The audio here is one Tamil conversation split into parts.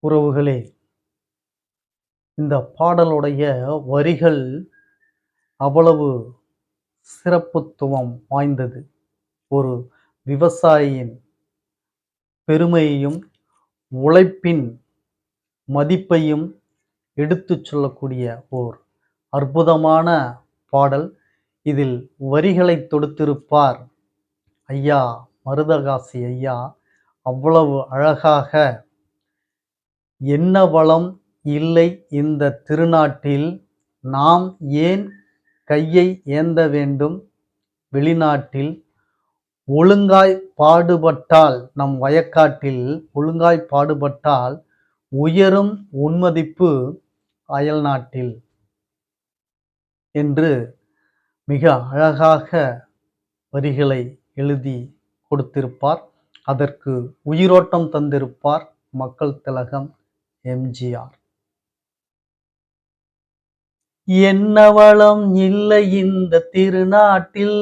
உறவுகளே, இந்த பாடலுடைய வரிகள் அவ்வளவு சிறப்புத்துவம் வாய்ந்தது. ஒரு விவசாயியின் பெருமையையும், உழைப்பின் மதிப்பையும் எடுத்துச் சொல்லக்கூடிய ஓர் அற்புதமான பாடல். இதில் வரிகளை தொடுத்திருப்பார் ஐயா மருதகாசி ஐயா. அவ்வளவு அழகாக, என்ன வளம் இல்லை இந்த திருநாட்டில், நாம் ஏன் கையை ஏந்த வேண்டும் வெளிநாட்டில், ஒழுங்காய் பாடுபட்டால் நம் வயக்காட்டில் ஒழுங்காய் பாடுபட்டால் உயரும் உன்மதிப்பு அயல்நாட்டில் என்று மிக அழகாக வரிகளை எழுதி கொடுத்திருப்பார். அதற்கு உயிரோட்டம் தந்திருப்பார் மக்கள் திலகம் எம்ஜிஆர். என்ன வளம் இல்லை இந்த திருநாட்டில்,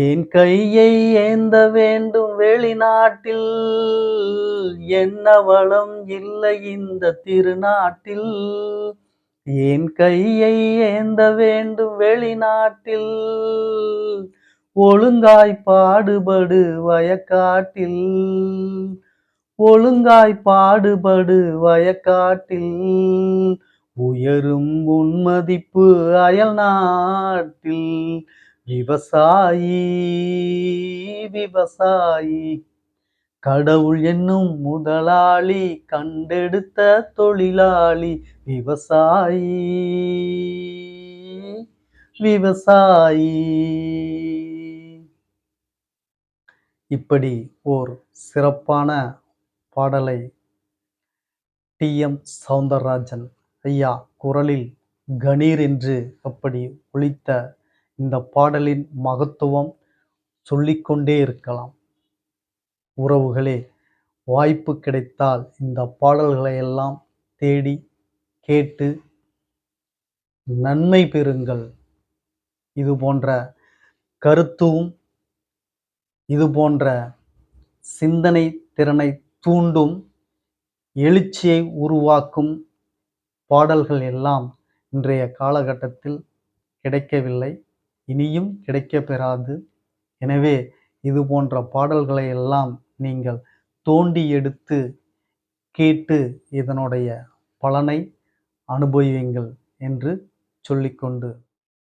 ஏன் கையை ஏந்த வேண்டும் வெளிநாட்டில், என்ன வளம் இல்லை இந்த திருநாட்டில், ஏன் கையை ஏந்த வேண்டும் வெளிநாட்டில், ஒழுங்காய் பாடுபடு வயக்காட்டில், ஒழுங்காய் பாடுபடு வயக்காட்டில், உயரும் உன்மதிப்பு அயல் நாட்டில், விவசாயி விவசாயி கடவுள் என்னும் முதலாளி, கண்டெடுத்த தொழிலாளி, விவசாயி விவசாயி. இப்படி ஓர் சிறப்பான பாடலை டி.எம். சௌந்தரராஜன் ஐயா குரலில் கணீர் என்று அப்படி ஒலித்த இந்த பாடலின் மகத்துவம் சொல்லிக்கொண்டே இருக்கலாம். உறவுகளே, வாய்ப்பு கிடைத்தால் இந்த பாடல்களை எல்லாம் தேடி கேட்டு நன்மை பெறுங்கள். இது போன்ற கருத்தும், இது போன்ற சிந்தனை திறனை தூண்டும், எழுச்சியை உருவாக்கும் பாடல்கள் எல்லாம் இன்றைய காலகட்டத்தில் கிடைக்கவில்லை, இனியும் கிடைக்கப் பெறாது. எனவே இது போன்ற பாடல்களை எல்லாம் நீங்கள் தோண்டி எடுத்து கேட்டு இதனுடைய பலனை அனுபவியுங்கள் என்று சொல்லிக்கொண்டு